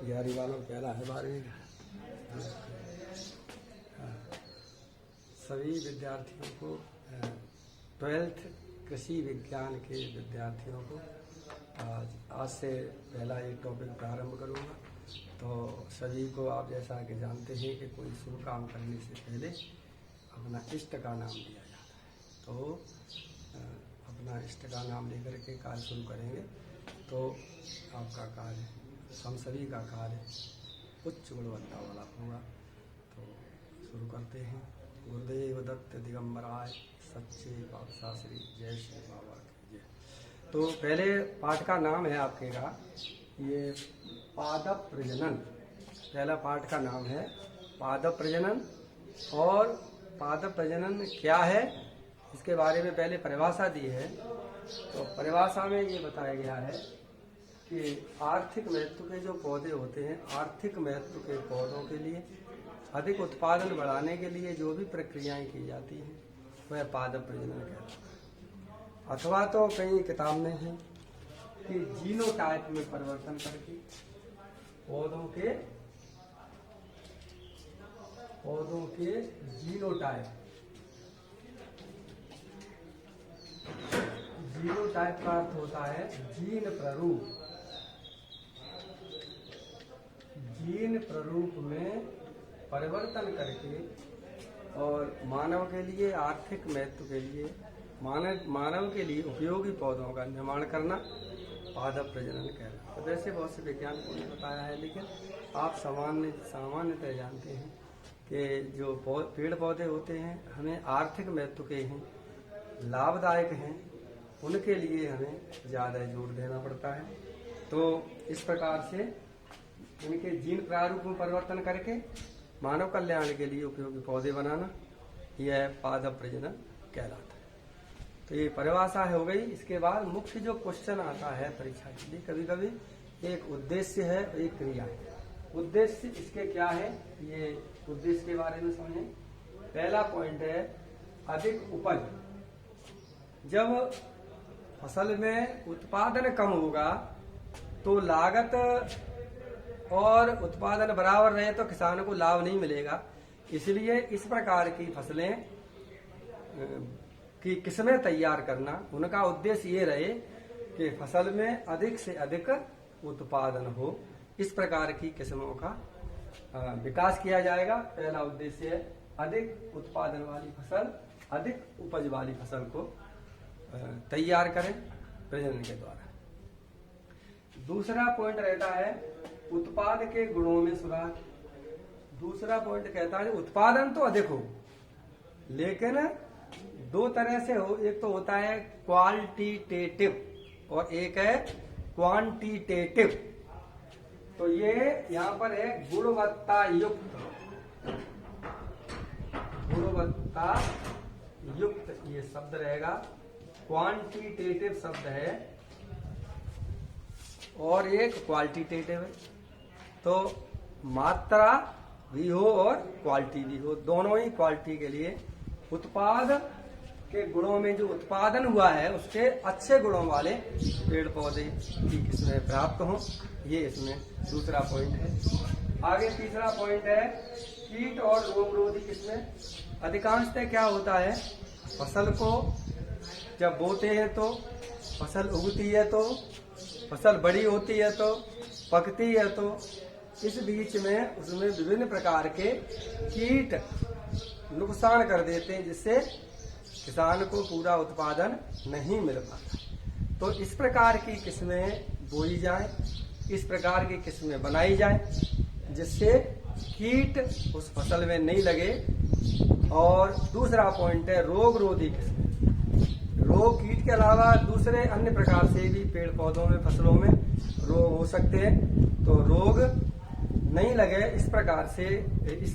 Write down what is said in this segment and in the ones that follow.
11वीं वालों पहला है 12वीं का। सभी विद्यार्थियों को 12th कृषि विज्ञान के विद्यार्थियों को आज से पहला ये टॉपिक प्रारंभ करूँगा। तो सभी को आप जैसा कि जानते हैं कि कोई शुभ काम करने से पहले अपना इष्ट का नाम लिया जाता है। तो अपना इष्ट का नाम लेकर के कार्य शुरू करेंगे तो आपका कार्य, हम सभी का कार्य उच्च गुणवत्ता वाला होगा। तो शुरू करते हैं। गुरुदेव दत्त दिगंबराय सच्चे पातशाह श्री जय श्री बाबा की जय। तो पहले पाठ का नाम है आपके का ये पादप प्रजनन। पहला पाठ का नाम है पादप प्रजनन। और पादप प्रजनन क्या है इसके बारे में पहले परिभाषा दी है। तो परिभाषा में ये बताया गया है कि आर्थिक महत्व के जो पौधे होते हैं, आर्थिक महत्व के पौधों के लिए अधिक उत्पादन बढ़ाने के लिए जो भी प्रक्रियाएं की जाती हैं वह पादप प्रजनन कहलाता है। अथवा तो कई किताब में है कि जीनोटाइप में परिवर्तन करके पौधों के जीनोटाइप का अर्थ होता है जीन प्ररूप। जीन प्ररूप में परिवर्तन करके और मानव के लिए आर्थिक महत्व के लिए मानव के लिए उपयोगी पौधों का निर्माण करना पादप प्रजनन कहलाता है। वैसे बहुत से वैज्ञानिकों ने बताया है, लेकिन आप सामान्यतः जानते हैं कि जो पेड़ पौधे होते हैं हमें आर्थिक महत्व के हैं, लाभदायक हैं, उनके लिए हमें ज़्यादा जोर देना पड़ता है। तो इस प्रकार से इनके जीन प्रारूप में परिवर्तन करके मानव कल्याण के लिए उपयोगी पौधे बनाना यह पादप प्रजनन कहलाता है। तो ये परिभाषा हो गई। इसके बाद मुख्य जो क्वेश्चन आता है परीक्षा के लिए, कभी कभी एक उद्देश्य है, एक क्रिया है। उद्देश्य इसके क्या है, ये उद्देश्य के बारे में समझें। पहला पॉइंट है अधिक उपज। जब फसल में उत्पादन कम होगा तो लागत और उत्पादन बराबर रहे तो किसान को लाभ नहीं मिलेगा। इसलिए इस प्रकार की फसलें की किस्में तैयार करना, उनका उद्देश्य ये रहे कि फसल में अधिक से अधिक उत्पादन हो। इस प्रकार की किस्मों का विकास किया जाएगा। पहला उद्देश्य है अधिक उत्पादन वाली फसल, अधिक उपज वाली फसल को तैयार करें प्रजनन के द्वारा। दूसरा पॉइंट रहता है उत्पाद के गुणों में सुधार। दूसरा पॉइंट कहता है उत्पादन तो अधिक हो, लेकिन दो तरह से हो। एक तो होता है क्वालिटेटिव और एक है क्वांटिटेटिव। तो ये यहाँ पर है गुणवत्ता युक्त ये शब्द रहेगा। क्वांटिटेटिव शब्द है और एक क्वालिटेटिव है। तो मात्रा भी हो और क्वालिटी भी हो, दोनों ही क्वालिटी के लिए उत्पाद के गुणों में जो उत्पादन हुआ है उसके अच्छे गुणों वाले पेड़ पौधे की किस्में प्राप्त हों, ये इसमें दूसरा पॉइंट है। आगे तीसरा पॉइंट है कीट और रोग रोधी किस्में। अधिकांशतः क्या होता है, फसल को जब बोते हैं तो फसल उगती है, तो फसल बड़ी होती है, तो पकती है, तो इस बीच में उसमें विभिन्न प्रकार के कीट नुकसान कर देते हैं, जिससे किसान को पूरा उत्पादन नहीं मिल पाता। तो इस प्रकार की किस्में बोई जाएं, इस प्रकार की किस्में बनाई जाएं, जिससे कीट उस फसल में नहीं लगे। और दूसरा पॉइंट है रोग रोधी किस्में। रोग कीट के अलावा दूसरे अन्य प्रकार से भी पेड़ पौधों में, फसलों में रोग हो सकते हैं। तो रोग नहीं लगे, इस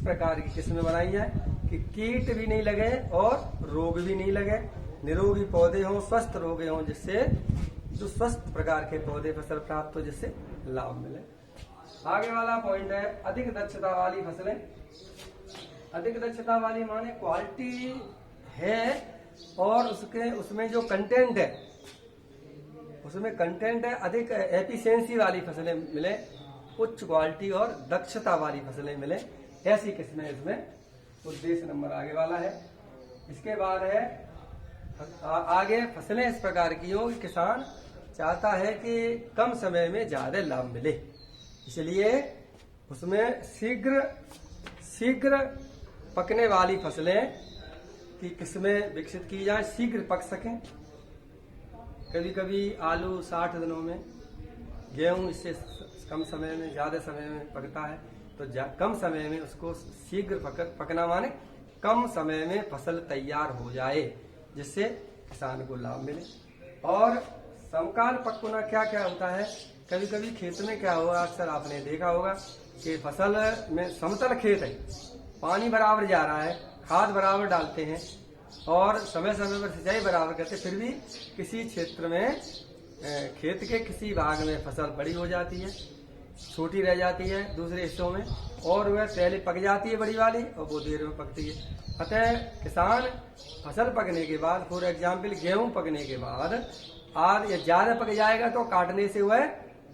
प्रकार की किस्में बनाई जाए कि कीट भी नहीं लगे और रोग भी नहीं लगे, निरोगी पौधे हों, स्वस्थ रोगे हों, जिससे जो स्वस्थ प्रकार के पौधे फसल प्राप्त हो, जिससे लाभ मिले। आगे वाला पॉइंट है अधिक दक्षता वाली फसलें। अधिक दक्षता वाली माने क्वालिटी है और उसमें जो कंटेंट है, उसमें कंटेंट है, अधिक एफिशिएंसी वाली फसलें मिले, उच्च क्वालिटी और दक्षता वाली फसलें मिले, ऐसी किस्में इसमें उद्देश्य नंबर आगे वाला है। इसके बाद है आगे फसलें इस प्रकार की हो कि किसान चाहता है कि कम समय में ज्यादा लाभ मिले, इसलिए उसमें शीघ्र पकने वाली फसलें की किस्में विकसित की जाए, शीघ्र पक सकें। कभी कभी आलू 60 दिनों में, गेहूं इससे कम समय में ज्यादा समय में पकता है, तो कम समय में उसको शीघ्र पकना माने कम समय में फसल तैयार हो जाए, जिससे किसान को लाभ मिले। और समकाल पकना क्या क्या होता है, कभी कभी खेत में क्या होगा, अक्सर आपने देखा होगा कि फसल में समतल खेत है, पानी बराबर जा रहा है, खाद बराबर डालते हैं और समय समय पर सिंचाई बराबर करते, फिर भी किसी क्षेत्र में खेत के किसी भाग में फसल बड़ी हो जाती है, छोटी रह जाती है दूसरे हिस्सों में, और वह पहले पक जाती है बड़ी वाली और वो देर में पकती है। अतः किसान फसल पकने के बाद, फॉर एग्जाम्पल गेहूं पकने के बाद या ज्यादा पक जाएगा तो काटने से वह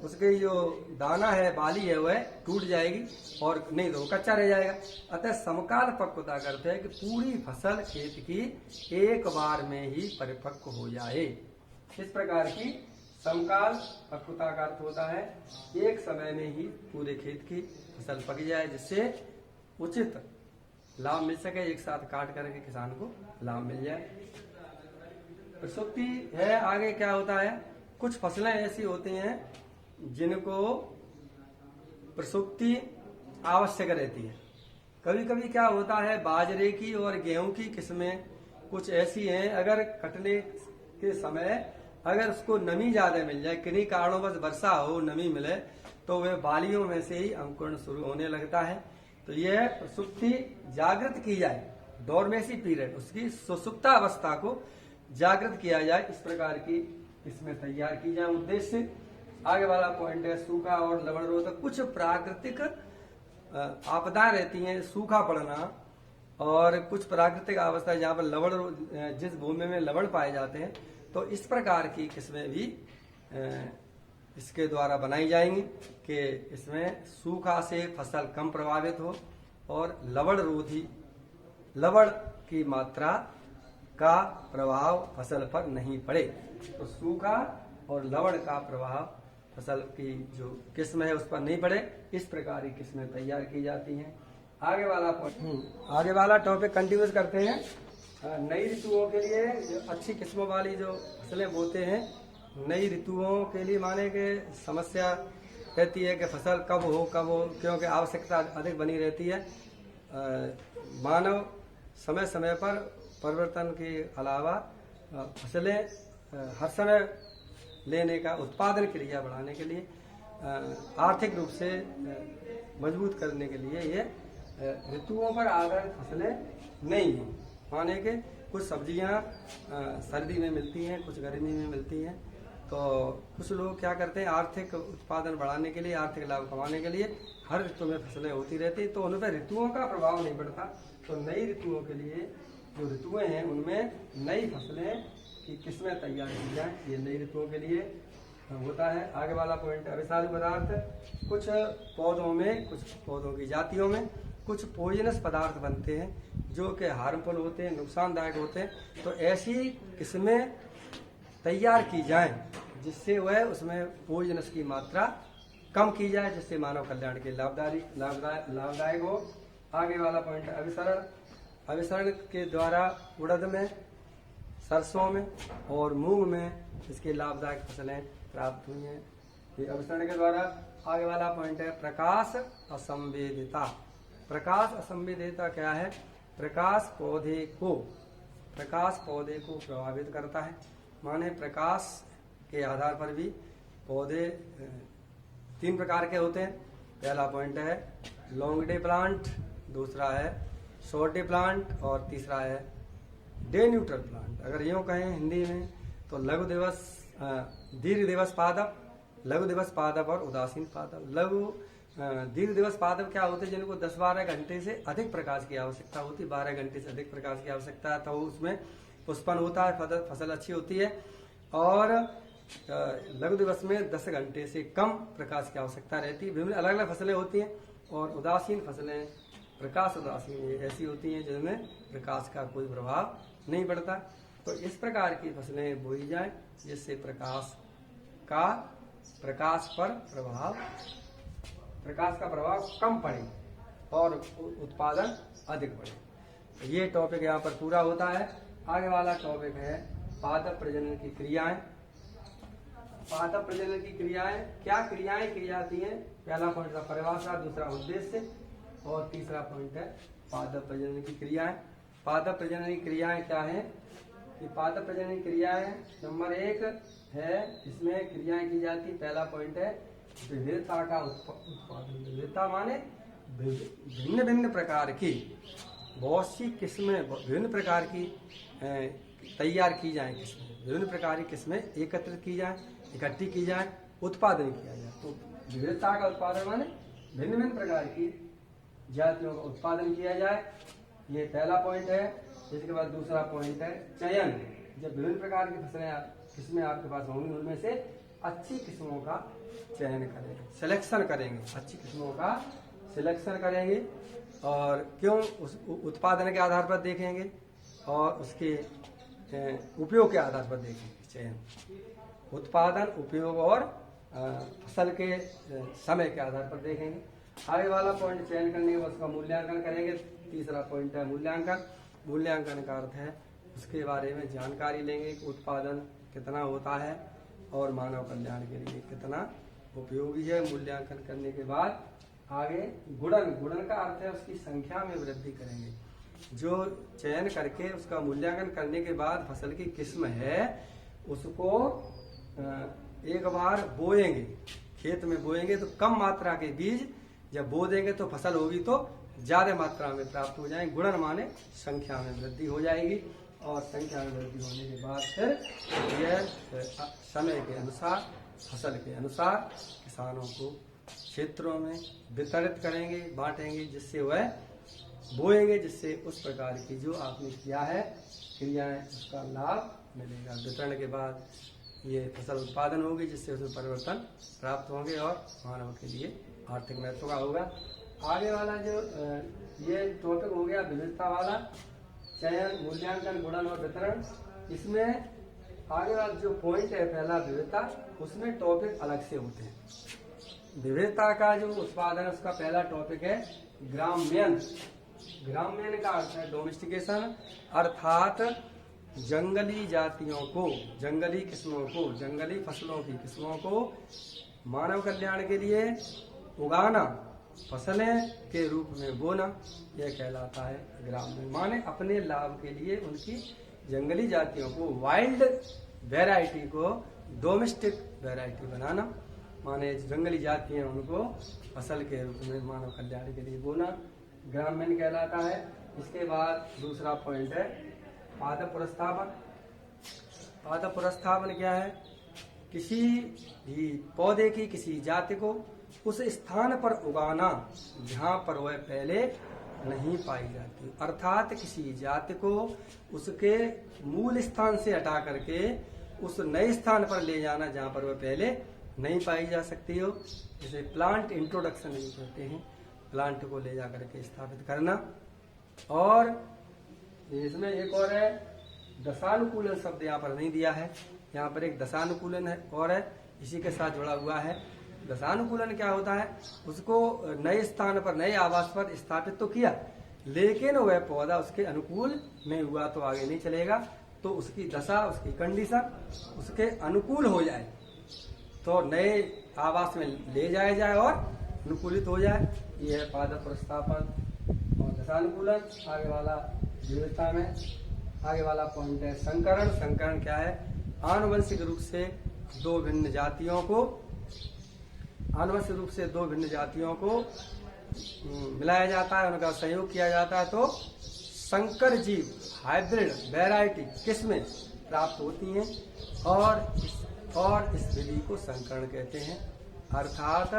उसके जो दाना है, बाली है, वह टूट जाएगी, और नहीं तो कच्चा रह जाएगा। अतः समकाल पक्वता करते हैं कि पूरी फसल खेत की एक बार में ही परिपक्व हो जाए। इस प्रकार की समकाल पक्वता का अर्थ होता है एक समय में ही पूरे खेत की फसल पक जाए, जिससे उचित लाभ मिल सके, एक साथ काट करके किसान को लाभ मिल जाए। प्रसुप्ति है, आगे क्या होता है, कुछ फसलें ऐसी होती हैं जिनको प्रसुप्ति आवश्यक रहती है। कभी कभी क्या होता है, बाजरे की और गेहूं की किस्में कुछ ऐसी हैं, अगर कटने के समय अगर उसको नमी ज्यादा मिल जाए, किन्हीं कारणों बस वर्षा हो, नमी मिले, तो वह बालियों में से ही अंकुरण शुरू होने लगता है। तो यह प्रसुप्ति जागृत की जाए, डोरमेसी पीरियड, उसकी सुसुप्ता अवस्था को जागृत किया जाए, इस प्रकार की इसमें तैयार की जाए उद्देश्य। आगे वाला पॉइंट है सूखा और लवण रोधक। कुछ प्राकृतिक आपदाएं रहती हैं, सूखा पड़ना और कुछ प्राकृतिक अवस्था जहाँ पर लवण, जिस भूमि में लवण पाए जाते हैं, तो इस प्रकार की किस्में भी इसके द्वारा बनाई जाएंगी कि इसमें सूखा से फसल कम प्रभावित हो और लवण की मात्रा का प्रभाव फसल पर नहीं पड़े। तो सूखा और लवण का प्रभाव फसल की जो किस्म है उस पर नहीं पड़े, इस प्रकार की किस्में तैयार की जाती हैं। आगे वाला टॉपिक कंटिन्यूस करते हैं। नई ऋतुओं के लिए जो अच्छी किस्मों वाली जो फसलें बोते हैं, नई ऋतुओं के लिए माने के समस्या रहती है कि फसल कब हो, क्योंकि आवश्यकता अधिक बनी रहती है। मानव समय समय पर परिवर्तन के अलावा फसलें हर समय लेने का, उत्पादन क्रिया बढ़ाने के लिए, आर्थिक रूप से मजबूत करने के लिए ये ऋतुओं पर आधारित फसलें नहीं हैं। माने के कुछ सब्जियां सर्दी में मिलती हैं, कुछ गर्मी में मिलती हैं, तो कुछ लोग क्या करते हैं, आर्थिक उत्पादन बढ़ाने के लिए, आर्थिक लाभ कमाने के लिए हर ऋतु में फसलें होती रहती, तो उन पर ऋतुओं का प्रभाव नहीं पड़ता। तो नई ऋतुओं के लिए जो ऋतुएं हैं उनमें नई फसलें की किस्में तैयार की जाए, ये नई ऋतुओं के लिए होता है। आगे वाला पॉइंट है अविषालु पदार्थ। कुछ पौधों की जातियों में कुछ पॉइजनस पदार्थ बनते हैं जो कि हार्मफुल होते हैं, नुकसानदायक होते हैं, तो ऐसी किस्में तैयार की जाएं जिससे वह उसमें पॉइजनस की मात्रा कम की जाए, जिससे मानव कल्याण के लाभदायक हो। आगे वाला पॉइंट है अभिसरण। अभिसरण के द्वारा उड़द में, सरसों में और मूंग में इसके लाभदायक फसलें प्राप्त हुई हैं, ये अभिसरण के द्वारा। आगे वाला पॉइंट है प्रकाश असंवेदिता। प्रकाश असंवेदिता क्या है? प्रकाश पौधे को प्रभावित करता है, माने प्रकाश के आधार पर भी पौधे 3 प्रकार के होते हैं। पहला पॉइंट है लॉन्ग डे प्लांट, दूसरा है शॉर्ट डे प्लांट और तीसरा है डे न्यूट्रल प्लांट। अगर यूं कहें हिंदी में तो लघु दिवस, दीर्घ दिवस पादप, लघु दिवस पादप और उदासीन पादप। दीर्घ दिवस पादप क्या होते हैं? जिनको 10-12 घंटे से अधिक प्रकाश की आवश्यकता होती है, 12 घंटे से अधिक प्रकाश की आवश्यकता है, तो उसमें पुष्पन होता है, फसल अच्छी होती है। और लघु दिवस में 10 घंटे से कम प्रकाश की आवश्यकता रहती है। विभिन्न अलग अलग फसलें होती हैं और उदासीन फसलें, प्रकाश उदासीन, ये ऐसी होती हैं जिनमें प्रकाश का कोई प्रभाव नहीं पड़ता। तो इस प्रकार की फसलें बोई जाएं जिससे प्रकाश का प्रभाव कम पड़े और उत्पादन अधिक बढ़े। तो ये टॉपिक यहाँ पर पूरा होता है। आगे वाला टॉपिक है पादप प्रजनन की क्रियाएं। पादप प्रजनन की क्रियाएं, क्या क्रियाएं की जाती हैं? पहला पॉइंट था परिभाषा, दूसरा उद्देश्य और तीसरा पॉइंट है पादप प्रजनन की क्रियाएं। पादप प्रजनन की क्रियाएं क्या है कि पादप प्रजनन की क्रियाएं नंबर 1 है, इसमें क्रियाएं की जाती। पहला पॉइंट है विविधता का उत्पादन। विविधता माने भिन्न भिन्न प्रकार की बहुत सी किस्में, विभिन्न प्रकार की तैयार की जाए, किस्में विभिन्न प्रकार की किस्में एकत्रित की जाए, इकट्ठी की जाए, उत्पादन किया जाए। तो विविधता का उत्पादन माने भिन्न भिन्न प्रकार की जातियों का उत्पादन किया जाए, ये पहला पॉइंट है। इसके बाद दूसरा पॉइंट है चयन। जब विभिन्न प्रकार की किस्में आपके पास होंगी उनमें से अच्छी किस्मों का चयन करेंगे, सिलेक्शन करेंगे, अच्छी किस्मों का सिलेक्शन करेंगे। और क्यों? उस उत्पादन के आधार पर देखेंगे और उसके उपयोग के आधार पर देखेंगे। चयन, उत्पादन, उपयोग और फसल के समय के आधार पर देखेंगे। आगे वाला पॉइंट चयन करने के बाद उसका मूल्यांकन करेंगे। तीसरा पॉइंट है मूल्यांकन। मूल्यांकन का अर्थ है उसके बारे में जानकारी लेंगे कि उत्पादन कितना होता है और मानव कल्याण के लिए कितना उपयोगी है। मूल्यांकन करने के बाद आगे गुणन। गुणन का अर्थ है उसकी संख्या में वृद्धि करेंगे। जो चयन करके उसका मूल्यांकन करने के बाद फसल की किस्म है उसको एक बार बोएंगे, खेत में बोएंगे तो कम मात्रा के बीज जब बो देंगे तो फसल होगी तो ज्यादा मात्रा में प्राप्त हो जाएंगे। गुणन माने संख्या में वृद्धि हो जाएगी और संख्या में वृद्धि होने के बाद फिर यह समय के अनुसार, फसल के अनुसार किसानों को क्षेत्रों में वितरित करेंगे, बांटेंगे, जिससे वह बोएंगे, जिससे उस प्रकार की जो आपने किया है क्रियाएं उसका लाभ मिलेगा। वितरण के बाद ये फसल उत्पादन होगी जिससे उसमें परिवर्तन प्राप्त होंगे और मानव के लिए आर्थिक महत्व का होगा। आगे वाला जो ये टॉपिक हो गया विविधता वाला, चयन, मूल्यांकन, गुणन और वितरण। इसमें आगे वाला जो पॉइंट है पहला विविधता, उसमें टॉपिक अलग से होते हैं। विविधता का जो उत्पादन उसका पहला टॉपिक है ग्राम्यन। ग्राम्यन का अर्थ है डोमेस्टिकेशन, अर्थात जंगली जातियों को, जंगली किस्मों को, जंगली फसलों की किस्मों को मानव कल्याण के लिए उगाना, फसलें के रूप में बोना, यह कहलाता है ग्राम्यन। माने अपने लाभ के लिए उनकी जंगली जातियों को, वाइल्ड वैरायटी को डोमेस्टिक वैरायटी बनाना, माने जंगली जातियां उनको फसल के रूप में मानव कल्याण के लिए बोना, ग्रामीण कहलाता है। इसके बाद दूसरा पॉइंट है पादप पुनर्स्थापन। पादप पुनर्स्थापन क्या है? किसी भी पौधे की किसी जाति को उस स्थान पर उगाना जहाँ पर वह पहले नहीं पाई जाती, अर्थात किसी जाति को उसके मूल स्थान से हटा करके उस नए स्थान पर ले जाना जहाँ पर वह पहले नहीं पाई जा सकती हो, जिसे प्लांट इंट्रोडक्शन भी कहते हैं। प्लांट को ले जा करके स्थापित करना। और इसमें एक और है दशानुकूलन, शब्द यहाँ पर नहीं दिया है, यहाँ पर एक दशानुकूलन है और है इसी के साथ जुड़ा हुआ है। दशानुकूलन क्या होता है? उसको नए स्थान पर, नए आवास पर स्थापित तो किया, लेकिन वह पौधा उसके अनुकूल नहीं हुआ तो आगे नहीं चलेगा। तो उसकी दशा, उसकी कंडीशन उसके अनुकूल हो जाए तो नए आवास में ले जाया जाए और अनुकूलित हो जाए। यह है पादप पुनर्स्थापन और दशानुकूलन। आगे वाला विविधता में आगे वाला पॉइंट है संकरण। संकरण क्या है? आनुवंशिक रूप से दो भिन्न जातियों को मिलाया जाता है, उनका सहयोग किया जाता है तो संकर जीव, हाइब्रिड वैरायटी किस्में प्राप्त होती हैं और इस विधि को संकरण कहते हैं। अर्थात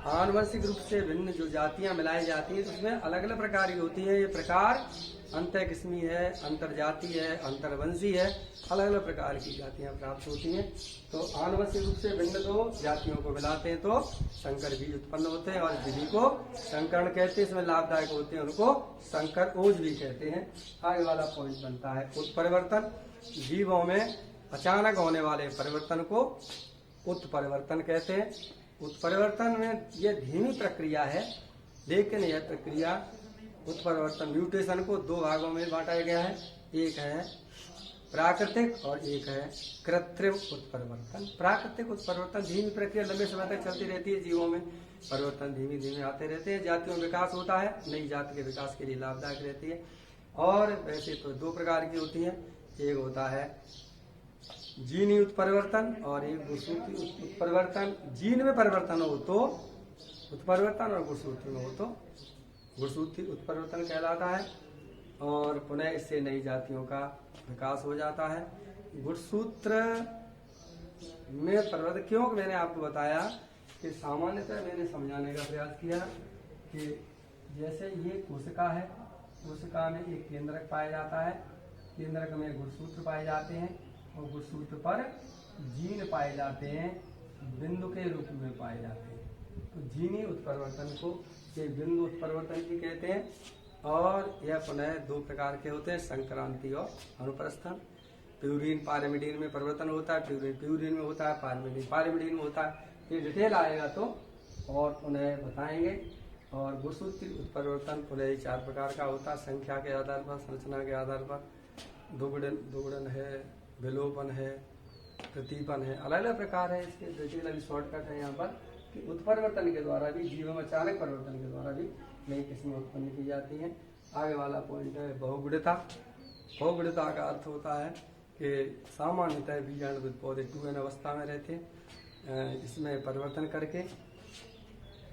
आनुवंशिक रूप से भिन्न जो जातियां मिलाई जाती हैं तो उसमें अलग अलग प्रकार की होती हैं। ये प्रकार अंतर किस्मी है, अंतरजाति है, अंतरवंशी है, अलग अलग प्रकार की जातियां प्राप्त होती हैं। तो आनुवंशिक रूप से भिन्न दो जातियों को मिलाते हैं तो संकर बीज उत्पन्न होते हैं और विधि को संकरण कहते हैं। इसमें लाभदायक होते हैं उनको संकर ओज भी कहते हैं। आगे वाला पॉइंट बनता है उत्परिवर्तन। जीवों में अचानक होने वाले परिवर्तन को उत्परिवर्तन कहते हैं। उत्परिवर्तन में यह धीमी प्रक्रिया है, लेकिन यह प्रक्रिया उत्परिवर्तन म्यूटेशन को दो भागों में बांटा गया है। एक है प्राकृतिक और एक है कृत्रिम उत्परिवर्तन। प्राकृतिक उत्परिवर्तन धीमी प्रक्रिया लंबे समय तक चलती रहती है। जीवों में परिवर्तन धीमे धीमे आते रहते हैं। जातियों में विकास होता है, नई जाति के विकास के लिए लाभदायक रहती है। और वैसे तो दो प्रकार की होती है, एक होता है जीनी उत्परिवर्तन और एक गुणसूत्री उत्परिवर्तन। जीन में परिवर्तन हो तो उत्परिवर्तन और गुणसूत्री में हो तो गुणसूत्री उत्परिवर्तन कहलाता है। और पुनः इससे नई जातियों का विकास हो जाता है। गुणसूत्र में परिवर्तन क्यों, मैंने आपको बताया कि सामान्यतः मैंने समझाने का प्रयास किया कि जैसे ये कोशिका है, कोशिका में एक केंद्रक पाया जाता है, केंद्रक में गुणसूत्र पाए जाते हैं और गुणसूत्र पर जीन पाए जाते हैं, बिंदु के रूप में पाए जाते हैं। तो जीनी उत्परिवर्तन को ये बिंदु उत्परिवर्तन भी कहते हैं। और यह पुनः दो प्रकार के होते हैं, संक्रांति और अनुप्रस्थन। प्यूरिन पायरिमिडीन में परिवर्तन होता है, प्यूरिन में होता है, पायरिमिडीन में होता है। ये डिटेल आएगा तो और पुनः बताएंगे। और गुणसूत्री उत्परिवर्तन पुनः चार प्रकार का होता है, संख्या के आधार पर, संरचना के आधार पर। दुगुड़न है, विलोपन है, प्रतीपन है, अलग अलग प्रकार है। इसके डिटेल अभी शॉर्टकट है यहाँ पर कि उत्परिवर्तन के द्वारा भी, जीवों में अचानक परिवर्तन के द्वारा भी नई किस्में उत्पन्न की जाती हैं। आगे वाला पॉइंट है बहुगुणिता। बहुगुणिता का अर्थ होता है कि सामान्यतः बीजाणुविद पौधे 2n अवस्था में रहते हैं। इसमें परिवर्तन करके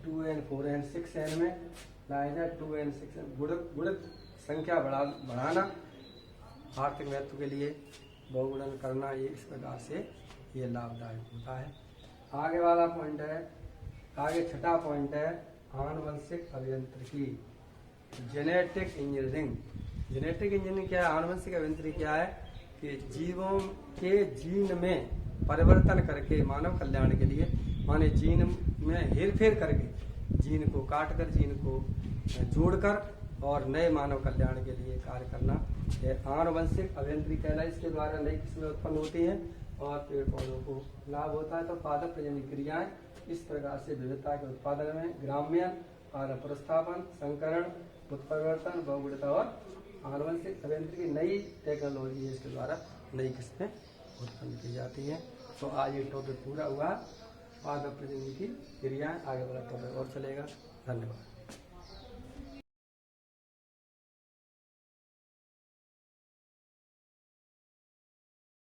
2n, 4n, 6n में लाया जाए। 2n, 6n गुणित संख्या बढ़ाना, आर्थिक महत्व के लिए बहुगुणन करना, ये इस प्रकार से ये लाभदायक होता है। आगे वाला पॉइंट है, आगे छठा पॉइंट है आनुवंशिक अभियांत्रिकी, जेनेटिक इंजीनियरिंग। जेनेटिक इंजीनियरिंग क्या है, आनुवंशिक अभियांत्रिकी क्या है कि जीवों के जीन में परिवर्तन करके मानव कल्याण के लिए, माने जीन में हेरफेर करके, जीन को काटकर, जीन को जोड़कर और नए मानव कल्याण के लिए कार्य करना, यह आनुवंशिक अभियांत्रिकी कहलाए। इसके द्वारा नई किस्में उत्पन्न होती हैं और पेड़ पौधों को लाभ होता है। तो पादप प्रजनन क्रियाएं इस प्रकार से विविधता के उत्पादन में ग्राम्यन, पादप प्रतिस्थापन, संकरण, उत्परिवर्तन, बहुगुणिता और आनुवंशिक अभियांत्रिकी नई टेक्नोलॉजी है, इसके द्वारा नई किस्में उत्पन्न की जाती हैं। तो आज ये टॉपिक पूरा हुआ, पादप प्रजनन की क्रियाएं। आगे वाला टॉपिक और चलेगा। धन्यवाद।